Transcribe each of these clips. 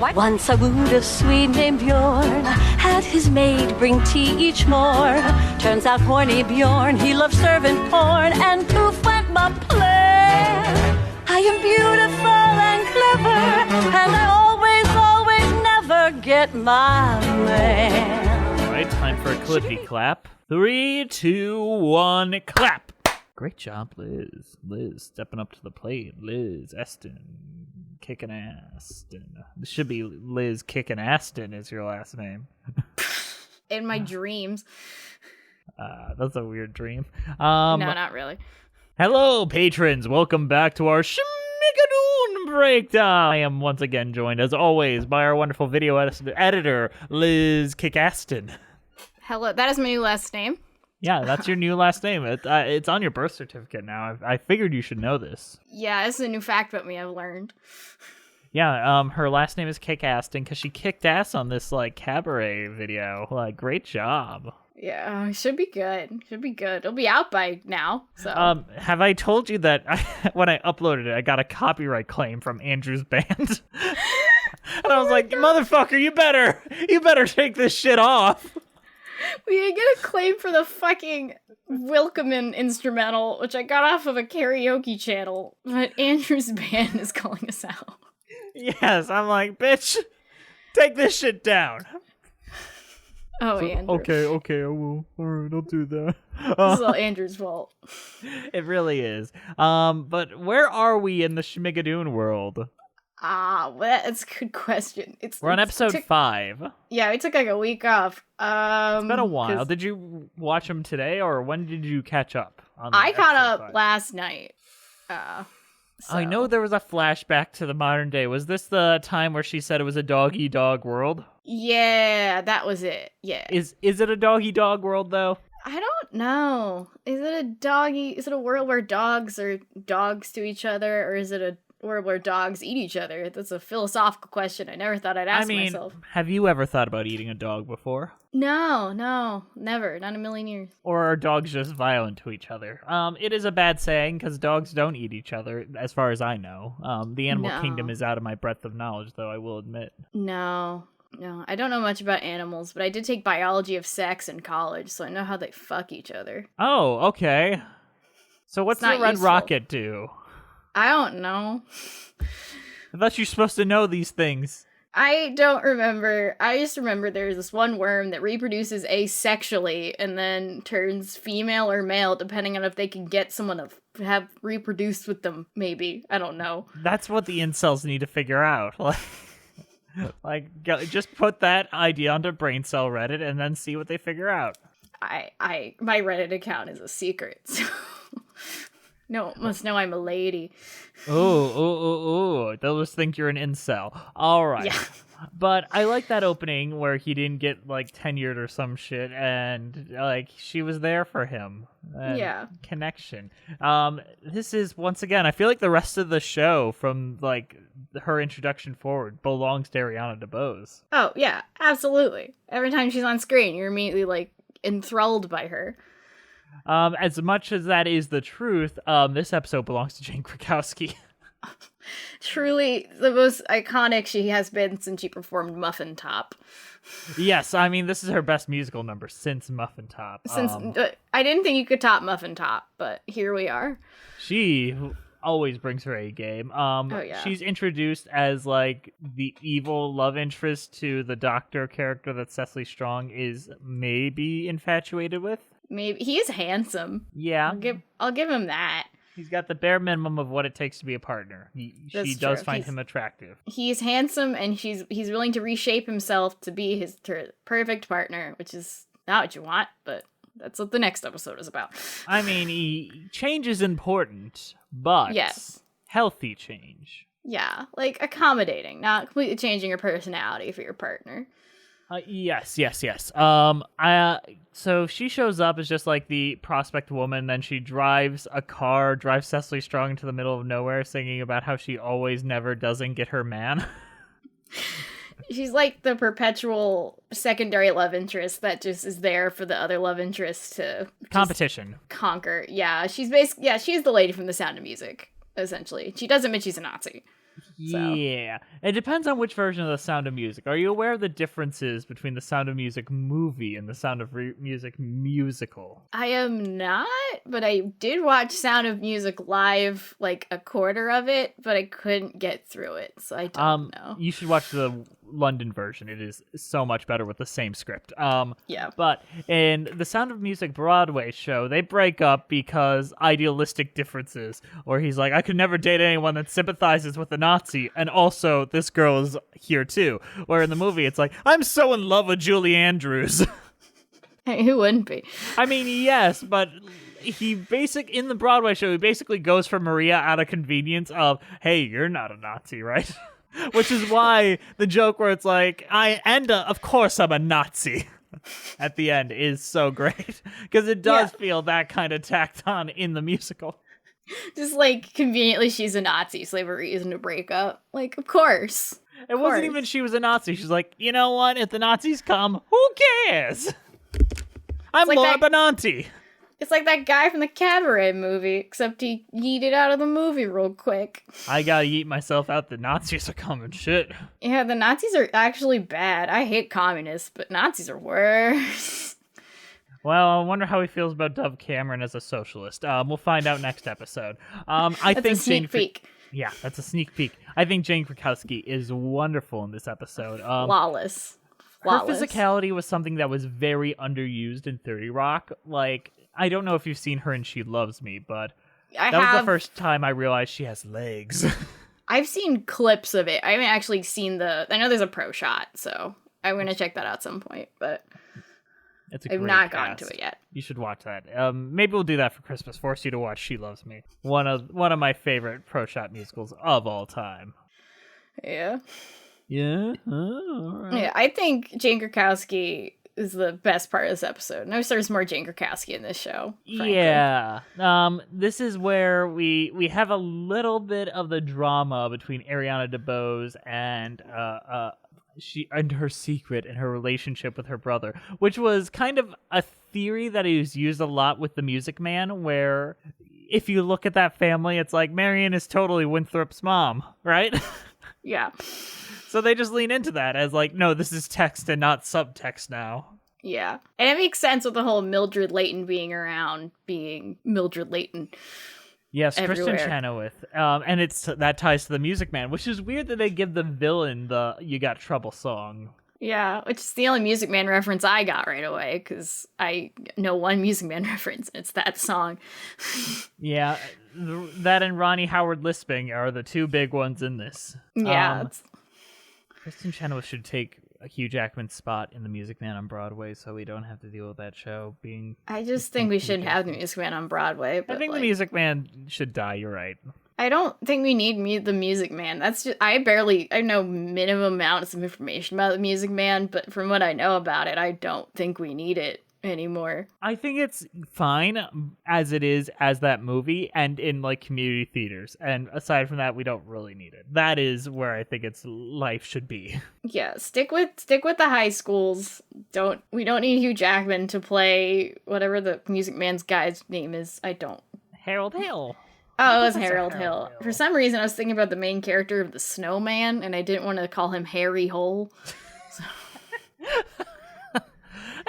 What? Once I wooed a Swede named Bjorn, had his maid bring tea each morn. Turns out horny Bjorn, he loved servant porn, and poof went my plan. I am beautiful and clever, and I always never get my man. All right, time for a clippy clap. 3, 2, 1, clap. Great job, Liz. Liz stepping up to the plate. Liz Esten kicking ass. This should be Liz kicking Aston is your last name. In my dreams. That's a weird dream. No, not really. Hello, patrons. Welcome back to our Schmigadoon breakdown. I am once again joined, as always, by our wonderful video editor, Liz Kick-Aston. Hello, that is my new last name. Yeah, that's your new last name. It's on your birth certificate now. I figured you should know this. Yeah, this is a new fact about me I've learned. Yeah, her last name is Kick-Aston because she kicked ass on this, cabaret video. Great job. Yeah, it should be good. It'll be out by now, so. Have I told you that when I uploaded it, I got a copyright claim from Andrew's band? And I was like, motherfucker, you better take this shit off. We didn't get a claim for the fucking Wilkeman instrumental, which I got off of a karaoke channel, but Andrew's band is calling us out. Yes, I'm like, bitch, take this shit down. Oh, so, Andrew. Okay, I will. All right, I'll do that. This is all Andrew's fault. It really is. But where are we in the Schmigadoon world? Well, that's a good question. We're on episode 5. Yeah, we took a week off. It's been a while. Did you watch them today, or when did you catch up? I caught up last night. So. I know there was a flashback to the modern day. Was this the time where she said it was a dog-eat-dog world? Yeah, that was it. Yeah. Is it a dog-eat-dog world, though? I don't know. Is it a world where dogs are dogs to each other, or is it a world where dogs eat each other? That's a philosophical question I never thought I'd ask myself. Have you ever thought about eating a dog before? No, never. Not in a million years. Or are dogs just violent to each other? It is a bad saying, because dogs don't eat each other, as far as I know. The animal kingdom is out of my breadth of knowledge, though, I will admit. No, I don't know much about animals, but I did take biology of sex in college, so I know how they fuck each other. Oh, okay. So what's the red rocket do? I don't know. I thought you were supposed to know these things. I don't remember. I just remember there's this one worm that reproduces asexually and then turns female or male depending on if they can get someone to have reproduced with them, maybe. I don't know. That's what the incels need to figure out. Just put that idea onto Brain Cell Reddit and then see what they figure out. My Reddit account is a secret, so... No, must know I'm a lady. Oh. They'll just think you're an incel. All right. Yeah. But I like that opening where he didn't get, tenured or some shit, and, she was there for him. Yeah. Connection. This is, once again, I feel like the rest of the show, from, her introduction forward, belongs to Ariana DeBose. Oh, yeah, absolutely. Every time she's on screen, you're immediately, enthralled by her. As much as that is the truth, this episode belongs to Jane Krakowski. Truly the most iconic she has been since she performed Muffin Top. Yes, I mean, this is her best musical number since Muffin Top. I didn't think you could top Muffin Top, but here we are. She always brings her A game. Yeah. She's introduced as, the evil love interest to the doctor character that Cecily Strong is maybe infatuated with. Maybe he is handsome. Yeah, I'll give him that. He's got the bare minimum of what it takes to be a partner. She does find him attractive. He's handsome, and he's willing to reshape himself to be his perfect partner, which is not what you want, but that's what the next episode is about. I mean, change is important, but yes, healthy change. Yeah, accommodating, not completely changing your personality for your partner. Yes. So she shows up as just the prospect woman, then she drives Cecily Strong into the middle of nowhere, singing about how she always never doesn't get her man. She's the perpetual secondary love interest that just is there for the other love interest to competition conquer. Yeah, she's she's the lady from The Sound of Music, essentially. She does admit she's a Nazi. So. Yeah. It depends on which version of The Sound of Music. Are you aware of the differences between the Sound of Music movie and the Sound of Music musical? I am not, but I did watch Sound of Music live, like a quarter of it, but I couldn't get through it, so I don't know. You should watch the London version. It is so much better with the same script. Yeah. But in the Sound of Music Broadway show, they break up because idealistic differences. Or he's like, I could never date anyone that sympathizes with the Nazi, and also this girl is here too. Where in the movie, it's like, I'm so in love with Julie Andrews. Hey, who wouldn't be? I mean, yes, but in the Broadway show, he basically goes for Maria out of convenience of, hey, you're not a Nazi, right? Which is why the joke where it's like, of course I'm a Nazi at the end is so great. Because it does feel that kind of tacked on in the musical. Just like, conveniently she's a Nazi, so they have a reason to break up. Like, of course. It wasn't even she was a Nazi. She's like, you know what? If the Nazis come, who cares? I'm like Laura that- Benanti. It's like that guy from the Cabaret movie, except he yeeted out of the movie real quick. I gotta eat myself out. The Nazis are coming. Shit. Yeah, the Nazis are actually bad. I hate communists, but Nazis are worse. Well, I wonder how he feels about Dove Cameron as a socialist. We'll find out next episode. I think a sneak peek. Yeah, that's a sneak peek. I think Jane Krakowski is wonderful in this episode. Flawless. Her physicality was something that was very underused in 30 Rock. Like, I don't know if you've seen her in She Loves Me, but that was the first time I realized she has legs. I've seen clips of it. I haven't actually seen I know there's a pro shot, so I'm going to check that out at some point, but I've not gotten to it yet. You should watch that. Maybe we'll do that for Christmas. Force you to watch She Loves Me. One of my favorite pro shot musicals of all time. Yeah. Yeah? All right. Yeah, I think Jane Krakowski is the best part of this episode. And I wish there was more Jane Krakowski in this show. Frankly. Yeah. This is where we have a little bit of the drama between Ariana DeBose and she and her secret and her relationship with her brother, which was kind of a theory that is used a lot with The Music Man, where if you look at that family, it's like Marion is totally Winthrop's mom, right? Yeah. So they just lean into that as like, no, this is text and not subtext now. Yeah. And it makes sense with the whole Mildred Layton being around, being Mildred Layton. Yes, everywhere. Kristen Chenoweth. And that ties to The Music Man, which is weird that they give the villain the You Got Trouble song. Yeah, which is the only Music Man reference I got right away, because I know one Music Man reference, and it's that song. Yeah, that and Ronnie Howard lisping are the two big ones in this. Yeah. Kristen Chenoweth should take a Hugh Jackman spot in The Music Man on Broadway, so we don't have to deal with that show being... I just think we shouldn't have the Music Man on Broadway. But I think The Music Man should die, you're right. I don't think we need the Music Man. That's just... I know minimum amounts of information about the Music Man, but from what I know about it, I don't think we need it anymore. I think it's fine as it is as that movie and in like community theaters. And aside from that, we don't really need it. That is where I think its life should be. Yeah, stick with the high schools. We don't need Hugh Jackman to play whatever the Music Man's guy's name is. Harold Hill. Oh, it was Harold Hill. For some reason, I was thinking about the main character of the Snowman, and I didn't want to call him Harry Hole. So.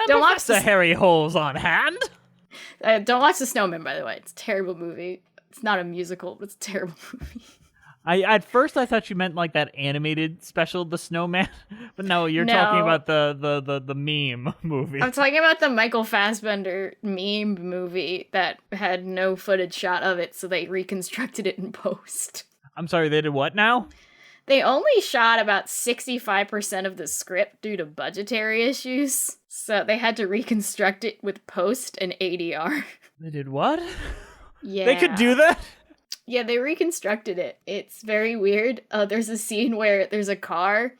Don't watch the Harry Holes on hand. Don't watch The Snowman, by the way. It's a terrible movie. It's not a musical, but it's a terrible movie. At first I thought you meant like that animated special, The Snowman, but no, you're talking about the meme movie. I'm talking about the Michael Fassbender meme movie that had no footage shot of it, so they reconstructed it in post. I'm sorry, they did what now? They only shot about 65% of the script due to budgetary issues, so they had to reconstruct it with post and ADR. They did what? Yeah. They could do that? Yeah, they reconstructed it. It's very weird. There's a scene where there's a car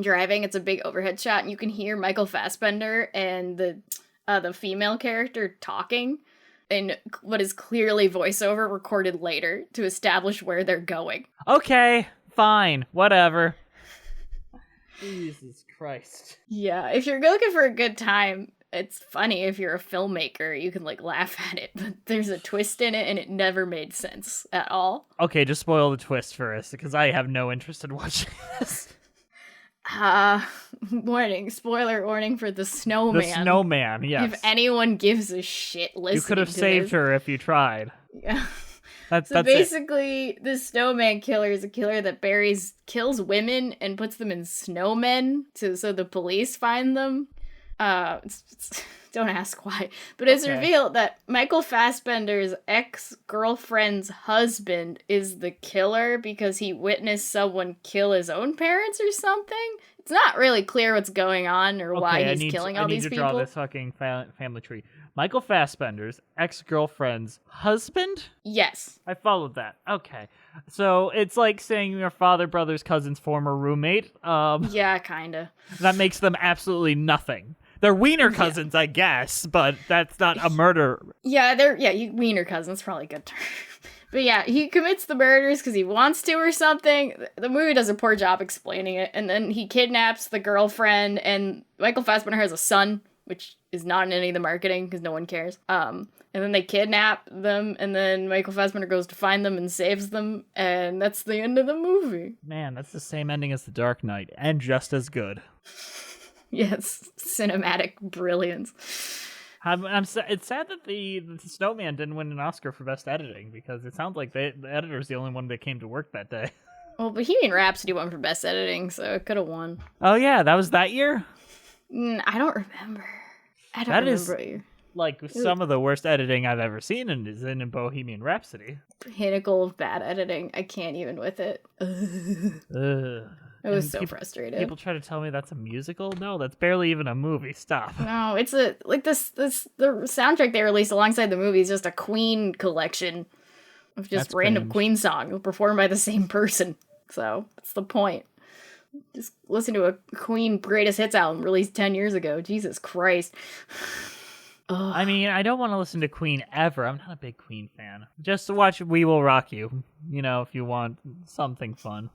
driving. It's a big overhead shot, and you can hear Michael Fassbender and the female character talking in what is clearly voiceover recorded later to establish where they're going. Okay, fine, whatever. Jesus Christ. Yeah, if you're looking for a good time, it's funny if you're a filmmaker, you can like laugh at it, but there's a twist in it and it never made sense at all. Okay, just spoil the twist for us, because I have no interest in watching this. Spoiler warning for the snowman. The snowman, yes. If anyone gives a shit listening You could have to saved this. her if you tried. Yeah. That's basically, the snowman killer is a killer that kills women and puts them in snowmen so the police find them. Don't ask why. But it's revealed that Michael Fassbender's ex-girlfriend's husband is the killer because he witnessed someone kill his own parents or something. It's not really clear what's going on or why he's killing all these people. I need to draw this fucking family tree. Michael Fassbender's ex-girlfriend's husband? Yes. I followed that. Okay. So it's like saying your father, brother's cousin's former roommate. Yeah, kinda. That makes them absolutely nothing. They're wiener cousins, I guess, but that's not a murder. Yeah, wiener cousins, probably a good term. But yeah, he commits the murders because he wants to or something. The movie does a poor job explaining it, and then he kidnaps the girlfriend, and Michael Fassbender has a son, which is not in any of the marketing because no one cares. And then they kidnap them, and then Michael Fassbender goes to find them and saves them, and that's the end of the movie. Man, that's the same ending as The Dark Knight, and just as good. Yes, cinematic brilliance. It's sad that the Snowman didn't win an Oscar for Best Editing, because it sounds like the editor's the only one that came to work that day. Well, Bohemian Rhapsody won for Best Editing, so it could have won. Oh yeah, that was that year? I don't remember. That is like some of the worst editing I've ever seen is in Bohemian Rhapsody. Pinnacle of bad editing. I can't even with it. It was so frustrating. People try to tell me that's a musical. No, that's barely even a movie. Stop. No, it's the soundtrack they released alongside the movie is just a Queen collection of just random Queen songs performed by the same person. So that's the point. Just listen to a Queen greatest hits album released 10 years ago. Jesus Christ. I mean, I don't want to listen to Queen ever. I'm not a big Queen fan. Just to watch We Will Rock You, if you want something fun.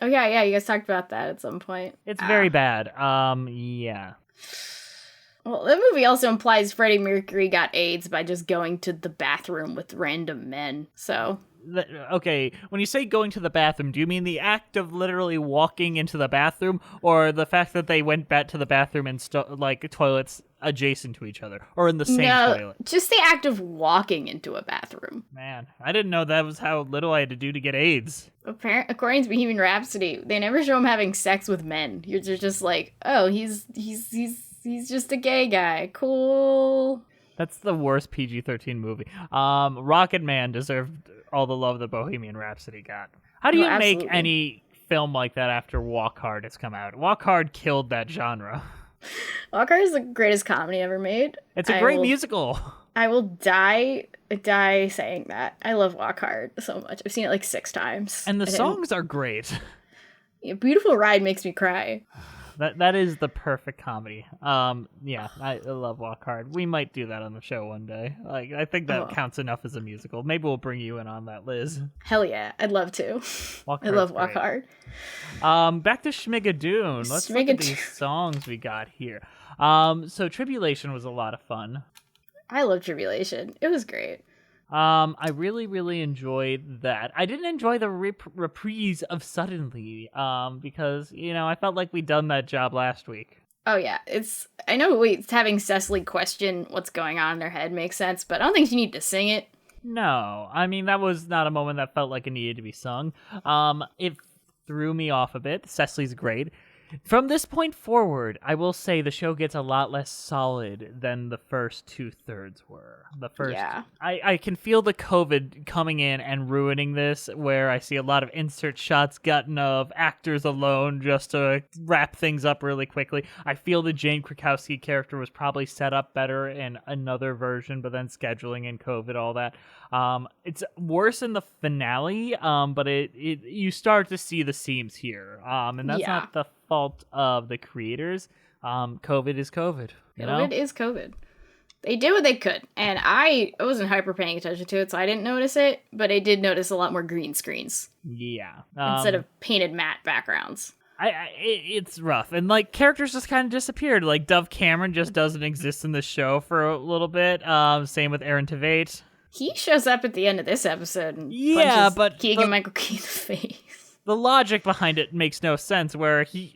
Oh, yeah, you guys talked about that at some point. It's very bad. Yeah. Well, the movie also implies Freddie Mercury got AIDS by just going to the bathroom with random men, so... Okay, when you say going to the bathroom, do you mean the act of literally walking into the bathroom, or the fact that they went back to the bathroom and toilets adjacent to each other, or in the same toilet? Just the act of walking into a bathroom. Man, I didn't know that was how little I had to do to get AIDS. According to Bohemian Rhapsody, they never show him having sex with men. You're just like, oh, he's just a gay guy. Cool. That's the worst PG-13 movie. Rocket Man deserved all the love that Bohemian Rhapsody got. How do you make any film like that after Walk Hard has come out? Walk Hard killed that genre. Walk Hard is the greatest comedy ever made. It's a great musical. I will die saying that. I love Walk Hard so much. I've seen it like 6 times. And the songs are great. Beautiful Ride makes me cry. That is the perfect comedy. Yeah, I love Walk Hard. We might do that on the show one day. Like, I think that counts enough as a musical. Maybe we'll bring you in on that, Liz. Hell yeah, I'd love to. I love Walk Hard. Back to Schmigadoon. Let's look at these songs we got here. So Tribulation was a lot of fun. I love Tribulation. It was great. I really, really enjoyed that. I didn't enjoy the reprise of Suddenly, because, I felt like we'd done that job last week. Oh, yeah. I know having Cecily question what's going on in her head makes sense, but I don't think you need to sing it. No. I mean, that was not a moment that felt like it needed to be sung. It threw me off a bit. Cecily's great. From this point forward, I will say the show gets a lot less solid than the first 2/3 were. I can feel the COVID coming in and ruining this, where I see a lot of insert shots gotten of actors alone just to wrap things up really quickly. I feel the Jane Krakowski character was probably set up better in another version, but then scheduling and COVID, all that. It's worse in the finale, but you start to see the seams here, and that's not the fault of the creators. COVID is COVID. COVID is COVID. They did what they could, and I wasn't hyper paying attention to it, so I didn't notice it, but I did notice a lot more green screens. Yeah. Instead of painted matte backgrounds. It's rough. And, like, characters just kind of disappeared. Like, Dove Cameron just doesn't exist in the show for a little bit. Same with Aaron Tveit. He shows up at the end of this episode and Yeah, punches but Keegan-Michael Key in the face. The logic behind it makes no sense, where he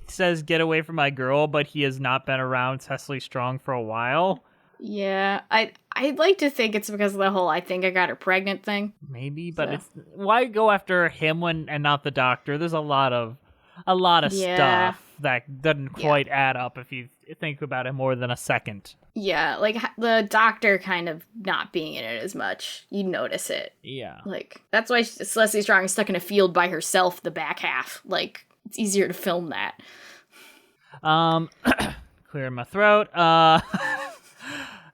says, get away from my girl, but he has not been around Cecily Strong for a while. Yeah, I'd like to think it's because of the whole I think I got her pregnant thing. Maybe, but why go after him and not the doctor? There's a lot of stuff that doesn't quite add up if you think about it more than a second. Yeah, like the doctor kind of not being in it as much. You notice it. Yeah. Like, that's why Leslie Strong is stuck in a field by herself the back half. Like, it's easier to film that. Clearing my throat.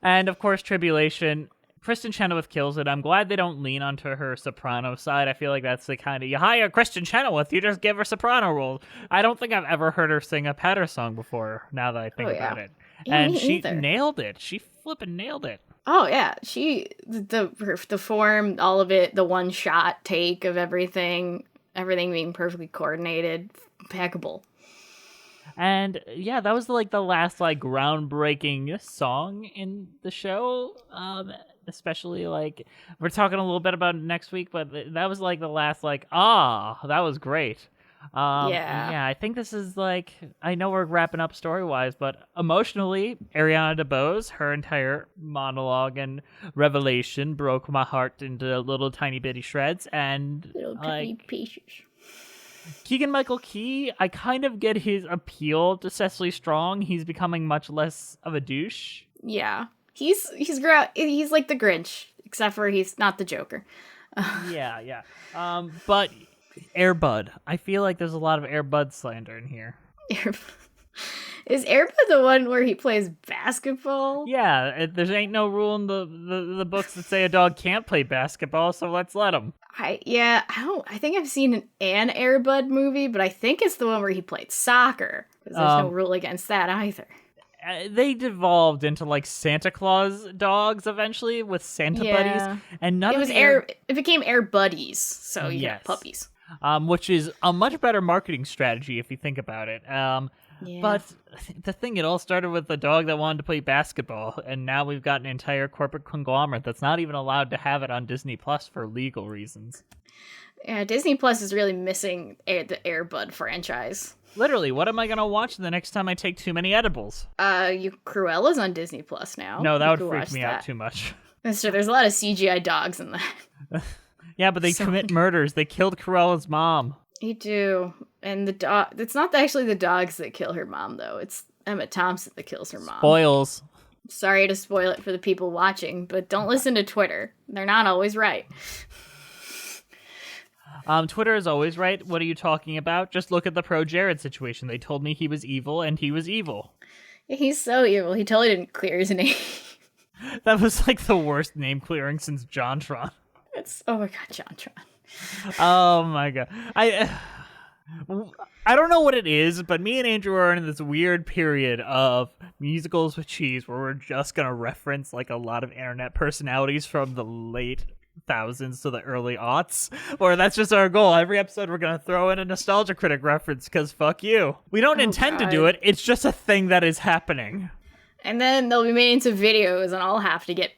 And, of course, Tribulation. Kristen Chenoweth kills it. I'm glad they don't lean onto her soprano side. I feel like that's the kind of, you hire Kristen Chenoweth, you just give her soprano roles. I don't think I've ever heard her sing a Patter song before, now that I think about it. Yeah, and she nailed it. She flipping nailed it. Oh, yeah. The form, all of it, the one-shot take of everything being perfectly coordinated, impeccable. And yeah, that was like the last like groundbreaking song in the show. Especially like we're talking a little bit about it next week, but that was like the last like that was great. Yeah, I think this is like, I know we're wrapping up story wise, but emotionally, Ariana DeBose, her entire monologue and revelation broke my heart into little tiny bitty shreds, and little tiny pieces. Keegan-Michael Key, I kind of get his appeal to Cecily Strong. He's becoming much less of a douche. Yeah. He's like the Grinch, except for he's not the Joker. Yeah. But Air Bud. I feel like there's a lot of Air Bud slander in here. Is Air Bud the one where he plays basketball? Yeah, there ain't no rule in the books that say a dog can't play basketball, so let's let him. I think I've seen an Air Bud movie, but I think it's the one where he played soccer, because there's no rule against that either. They devolved into like Santa Claus dogs eventually with Santa buddies, and it became Air Buddies, so you have puppies. Which is a much better marketing strategy if you think about it. But the thing, it all started with a dog that wanted to play basketball, and now we've got an entire corporate conglomerate that's not even allowed to have it on Disney Plus for legal reasons. Yeah, Disney Plus is really missing the Air Bud franchise. Literally, what am I going to watch the next time I take too many edibles? Cruella's on Disney Plus now. No, that would freak me out too much. That's true. There's a lot of CGI dogs in that. Yeah, but they commit murders. They killed Cruella's mom. They do. And the dog, it's not actually the dogs that kill her mom, though. It's Emma Thompson that kills her mom. Spoils. Sorry to spoil it for the people watching, but don't listen to Twitter. They're not always right. Twitter is always right. What are you talking about? Just look at the Pro Jared situation. They told me he was evil, and he was evil. He's so evil. He totally didn't clear his name. That was like the worst name clearing since JonTron. Oh my god, JonTron. Oh my god. I don't know what it is, but me and Andrew are in this weird period of musicals with cheese where we're just going to reference like a lot of internet personalities from the late thousands to the early aughts, or that's just our goal. Every episode we're going to throw in a Nostalgia Critic reference because fuck you. We don't intend to do it. It's just a thing that is happening. And then they'll be made into videos, and I'll have to get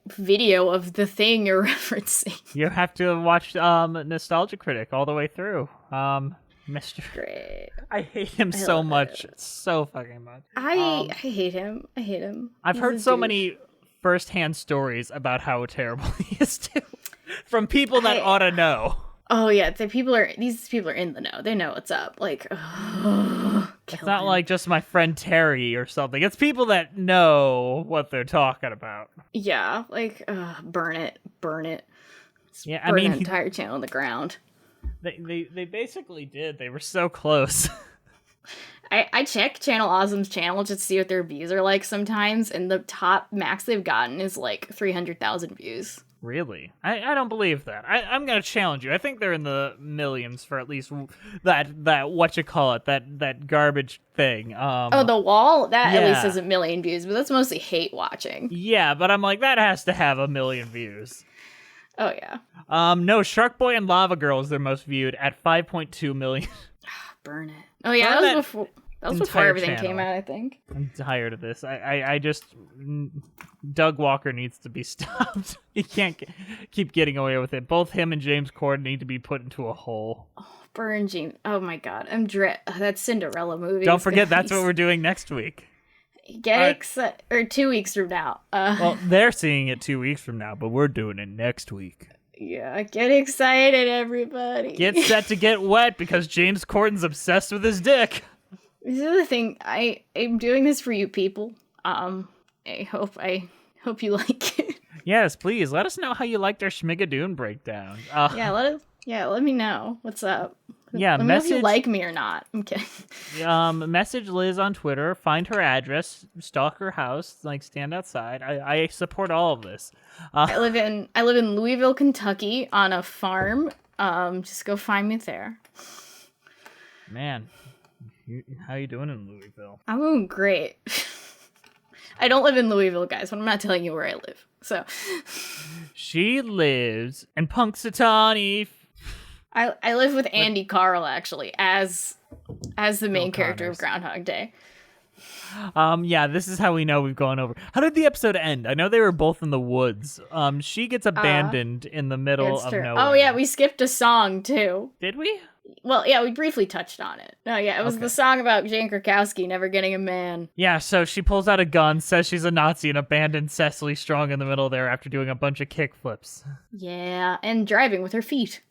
video of the thing you're referencing. You have to watch Nostalgia Critic all the way through. Mr. Great. I hate him so much. So fucking much. I hate him. I've heard so many first-hand stories about how terrible he is too, from people that ought to know. Oh yeah, these people are in the know. They know what's up. Like, it's not like just my friend Terry or something. It's people that know what they're talking about. Yeah, like burn it. Yeah, burn the entire channel on the ground. They basically did. They were so close. I check Channel Awesome's channel just to see what their views are like sometimes, and the top max they've gotten is like 300,000 views. Really? I don't believe that. I'm going to challenge you. I think they're in the millions for at least that that garbage thing. The wall? That at least has 1 million views, but that's mostly hate watching. Yeah, but I'm like, that has to have 1 million views. Oh, yeah. No, Shark Boy and Lava Girl is their most viewed at 5.2 million. burn it. Oh yeah, that was before. That was before everything came out, I think. I'm tired of this. I just... Doug Walker needs to be stopped. He can't keep getting away with it. Both him and James Corden need to be put into a hole. Oh, burn James. Oh my god. That Cinderella movie. Don't forget, that's what we're doing next week. Get excited. Or 2 weeks from now. Well, they're seeing it 2 weeks from now, but we're doing it next week. Yeah, get excited, everybody. Get set to get wet because James Corden's obsessed with his dick. This is the thing. I'm doing this for you people. I hope you like it. Yes, please let us know how you liked our Schmigadoon breakdown. Let me know what's up. Yeah, let me know if you like me or not. I'm kidding. Message Liz on Twitter. Find her address. Stalk her house. Like, stand outside. I support all of this. I live in Louisville, Kentucky, on a farm. Just go find me there. Man. How you doing in Louisville? I'm doing great. I don't live in Louisville, guys, but I'm not telling you where I live. So she lives in Punxsutawney. I live with Andy Carl, actually, as the main character of Groundhog Day. Yeah, this is how we know we've gone over. How did the episode end? I know they were both in the woods. She gets abandoned in the middle of nowhere. Oh yeah, we skipped a song too. Did we? Well, yeah, we briefly touched on it. No, yeah, it was the song about Jane Krakowski never getting a man. Yeah, so she pulls out a gun, says she's a Nazi, and abandons Cecily Strong in the middle there after doing a bunch of kickflips. Yeah, and driving with her feet.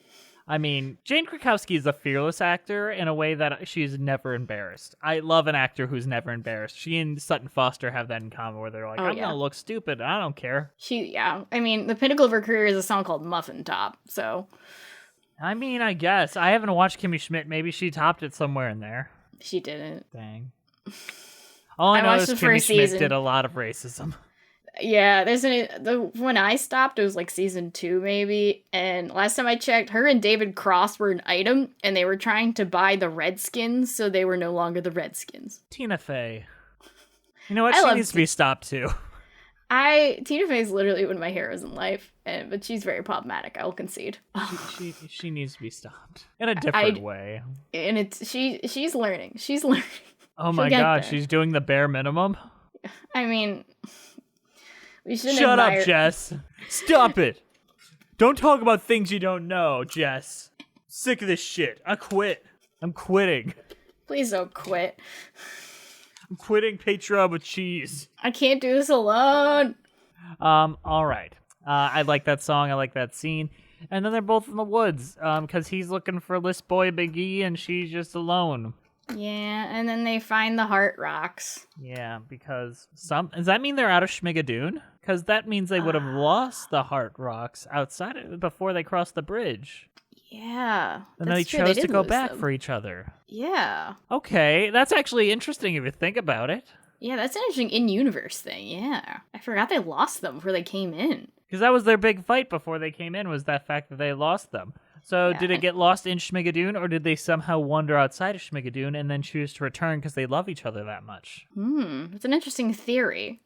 I mean, Jane Krakowski is a fearless actor in a way that she's never embarrassed. I love an actor who's never embarrassed. She and Sutton Foster have that in common, where they're like, I'm gonna look stupid, I don't care. I mean, the pinnacle of her career is a song called Muffin Top, so... I mean, I guess. I haven't watched Kimmy Schmidt. Maybe she topped it somewhere in there. She didn't. Dang. All I know is Kimmy Schmidt did a lot of racism. Yeah, when I stopped, it was like season 2 maybe, and last time I checked, her and David Cross were an item, and they were trying to buy the Redskins, so they were no longer the Redskins. Tina Fey. You know what? She needs to be stopped too. Tina Fey is literally one of my heroes in life, but she's very problematic, I will concede. She needs to be stopped in a different way. And she's learning. She's learning. Oh my god, she's doing the bare minimum? I mean... Shut up, Jess. Stop it. Don't talk about things you don't know, Jess. Sick of this shit. I quit. I'm quitting. Please don't quit. I'm quitting Patreon with cheese. I can't do this alone. All right. I like that song. I like that scene. And then they're both in the woods because he's looking for Liz Boy Big E and she's just alone. Yeah, and then they find the heart rocks. Yeah, because does that mean they're out of Schmigadoon? Because that means they would have lost the heart rocks outside of it before they crossed the bridge. Yeah. And they chose to go back for each other. Yeah. Okay, that's actually interesting if you think about it. Yeah, that's an interesting in-universe thing, yeah. I forgot they lost them before they came in. Because that was their big fight before they came in, was that fact that they lost them. So did it get lost in Schmigadoon, or did they somehow wander outside of Schmigadoon and then choose to return because they love each other that much? That's an interesting theory.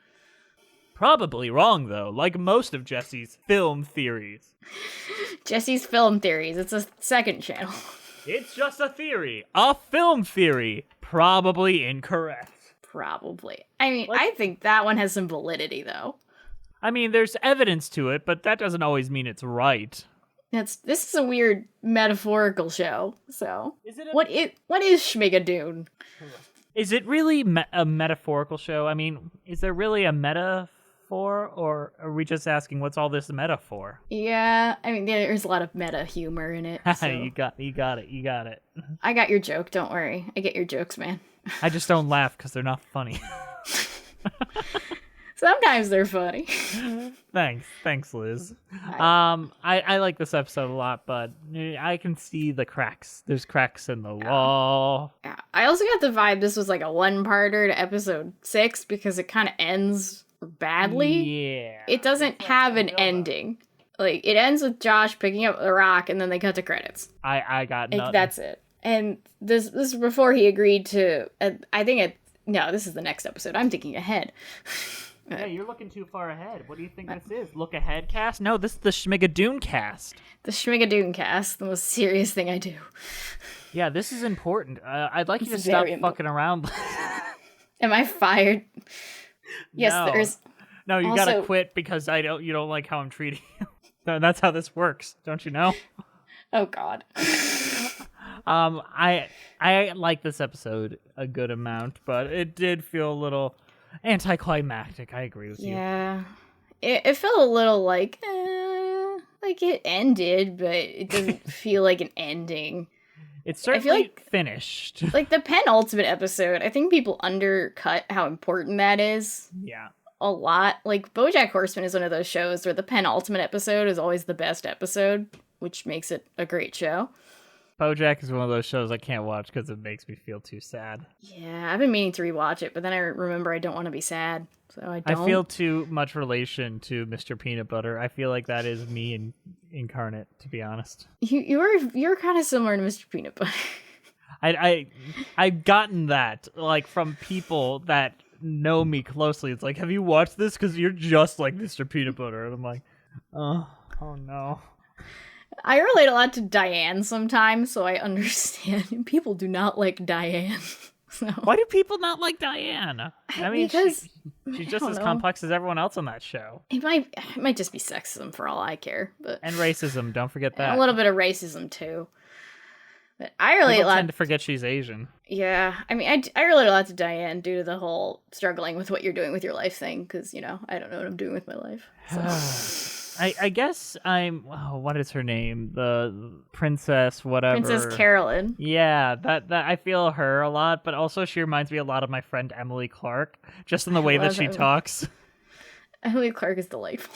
Probably wrong, though, like most of Jesse's film theories. Jesse's Film Theories. It's a second channel. It's just a theory. A film theory. Probably incorrect. Probably. I mean, I think that one has some validity, though. I mean, there's evidence to it, but that doesn't always mean it's right. This is a weird metaphorical show, so... What is Schmigadoon? Is it really a metaphorical show? I mean, is there really a metaphor, or are we just asking what's all this meta for? Yeah, I mean, there's a lot of meta humor in it. So. You got it. I got your joke, don't worry. I get your jokes, man. I just don't laugh because they're not funny. Sometimes they're funny. Thanks, Liz. I like this episode a lot, but I can see the cracks. There's cracks in the wall. Yeah, I also got the vibe this was like a one-parter to episode 6 because it kind of ends badly. Yeah. It doesn't have an ending. Like, it ends with Josh picking up the rock and then they cut to credits. I got nothing. That's it. And this is before he agreed to, no, this is the next episode. I'm thinking ahead. Yeah, you're looking too far ahead. What do you think this is? Look ahead cast? No, this is the Schmigadoon cast. The Schmigadoon cast, the most serious thing I do. Yeah, this is important. I'd like you to It's stop very fucking around. Am I fired? Yes, No. there's... No, you Also- gotta quit because you don't like how I'm treating you. That's how this works, don't you know? Oh, God. I like this episode a good amount, but it did feel a little anticlimactic. I agree with you. Yeah. It felt a little like it ended, but it doesn't feel like an ending. It's certainly like- finished. Like the penultimate episode, I think people undercut how important that is Yeah. a lot. Like BoJack Horseman is one of those shows where the penultimate episode is always the best episode, which makes it a great show. BoJack is one of those shows I can't watch because it makes me feel too sad. Yeah, I've been meaning to rewatch it, but then I remember I don't want to be sad, so I don't. I feel too much relation to Mr. Peanut Butter. I feel like that is me incarnate, to be honest. You're kind of similar to Mr. Peanut Butter. I've gotten that like from people that know me closely. It's like, have you watched this? Because you're just like Mr. Peanut Butter, and I'm like, oh no. I relate a lot to Diane sometimes, so I understand. People do not like Diane. So. Why do people not like Diane? I mean, Because she's I just don't as know. complex as everyone else on that show. It might just be sexism for all I care, but And racism, don't forget and that. a little bit of racism too. But I relate People a lot. tend to forget she's Asian. Yeah, I mean, I relate a lot to Diane due to the whole struggling with what you're doing with your life thing, because I don't know what I'm doing with my life. So. I guess what is her name? The princess, whatever. Princess Carolyn. Yeah, that I feel her a lot, but also she reminds me a lot of my friend Emily Clark, just in the way that love she Emily. talks. Emily Clark is delightful.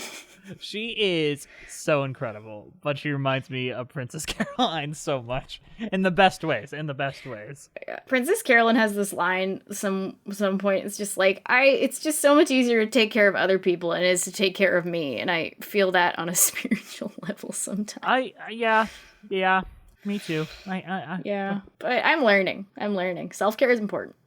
She is so incredible, but she reminds me of Princess Caroline so much in the best ways. Yeah. Princess Carolyn has this line some point. It's just like it's just so much easier to take care of other people than it is to take care of me, and I feel that on a spiritual level sometimes. Yeah, me too. Yeah, but I'm learning. Self-care is important.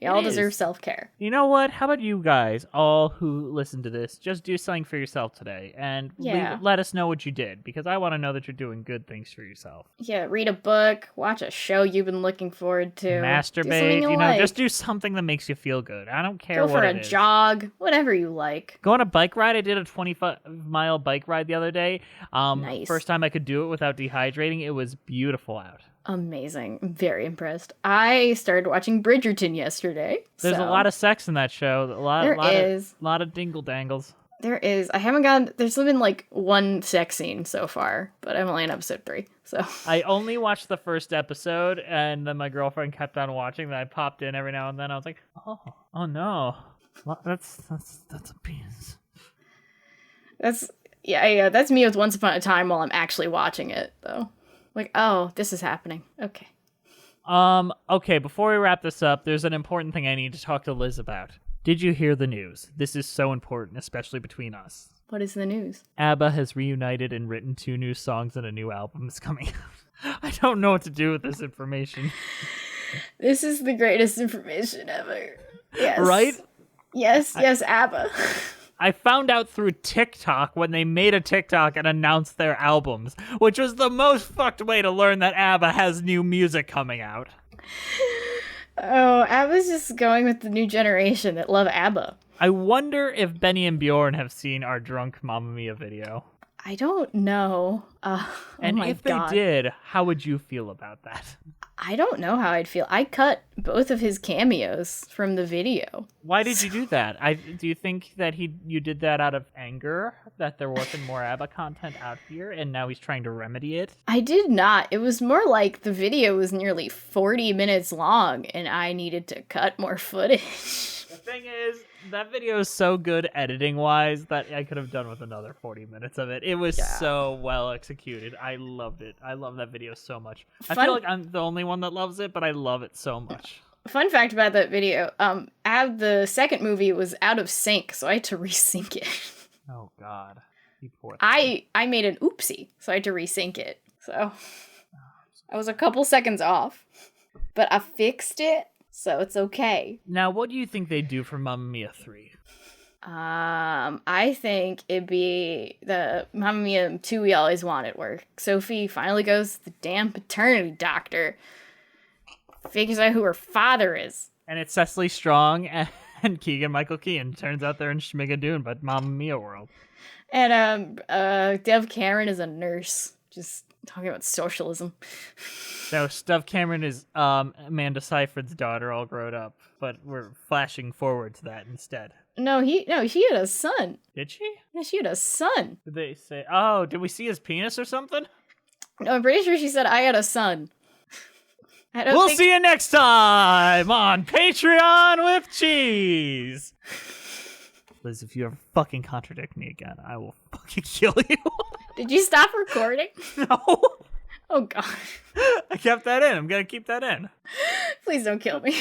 We all It is. deserve self-care. You know what? How about you guys, all who listen to this, just do something for yourself today and Yeah. let us know what you did, because I want to know that you're doing good things for yourself. Yeah, read a book, watch a show you've been looking forward to. Do something Masturbate, you like. just do something that makes you feel good. I don't care Go what for it a is. jog, whatever you like. Go on a bike ride. I did a 25-mile bike ride the other day. Nice. First time I could do it without dehydrating. It was beautiful out. Amazing. I'm very impressed. I started watching Bridgerton yesterday. There's a so- lot of sex in that show. There is. A lot of dingle dangles. There is. I haven't gotten... There's been like one sex scene so far, but I'm only on episode 3, so... I only watched the first episode, and then my girlfriend kept on watching. Then I popped in every now and then. I was like, oh no, that's a penis. That's... Yeah, that's me with Once Upon a Time while I'm actually watching it, though. Like, oh, this is happening. Okay. Okay, before we wrap this up, there's an important thing I need to talk to Liz about. Did you hear the news? This is so important, especially between us. What is the news? ABBA has reunited and written 2 new songs, and a new album is coming out. I don't know what to do with this information. This is the greatest information ever. Yes. Right? Yes, ABBA. I found out through TikTok when they made a TikTok and announced their albums, which was the most fucked way to learn that ABBA has new music coming out. Oh, ABBA's just going with the new generation that love ABBA. I wonder if Benny and Bjorn have seen our drunk Mamma Mia video. I don't know. And oh my if God. they did, how would you feel about that? I don't know how I'd feel. I cut both of his cameos from the video. Why did you do that? Do you think that you did that out of anger, that there wasn't more ABBA content out here, and now he's trying to remedy it? I did not. It was more like the video was nearly 40 minutes long, and I needed to cut more footage. The thing is, that video is so good editing-wise that I could have done with another 40 minutes of it. It was so well executed. I loved it. I love that video so much. I feel like I'm the only one that loves it, but I love it so much. Fun fact about that video, the second movie was out of sync, so I had to resync it. Oh, God. You poor thing. I made an oopsie, so I had to resync it. So I was a couple seconds off, but I fixed it, so it's okay. Now, what do you think they do for Mamma Mia 3? I think it'd be the Mamma Mia 2 we always wanted, where Sophie finally goes to the damn paternity doctor, figures out who her father is. And it's Cecily Strong and Keegan-Michael Key, and turns out they're in Schmigadoon, but Mamma Mia world. And Dev Cameron is a nurse, just talking about socialism. No, Dove Cameron is Amanda Seyfried's daughter, all grown up, but we're flashing forward to that instead. No, she had a son. Did she? Yeah, she had a son. Did they say? Oh, did we see his penis or something? No, I'm pretty sure she said I had a son. We'll see you next time on Patreon with Cheese. Liz, if you ever fucking contradict me again, I will fucking kill you. Did you stop recording? No. Oh, God. I kept that in. I'm going to keep that in. Please don't kill me.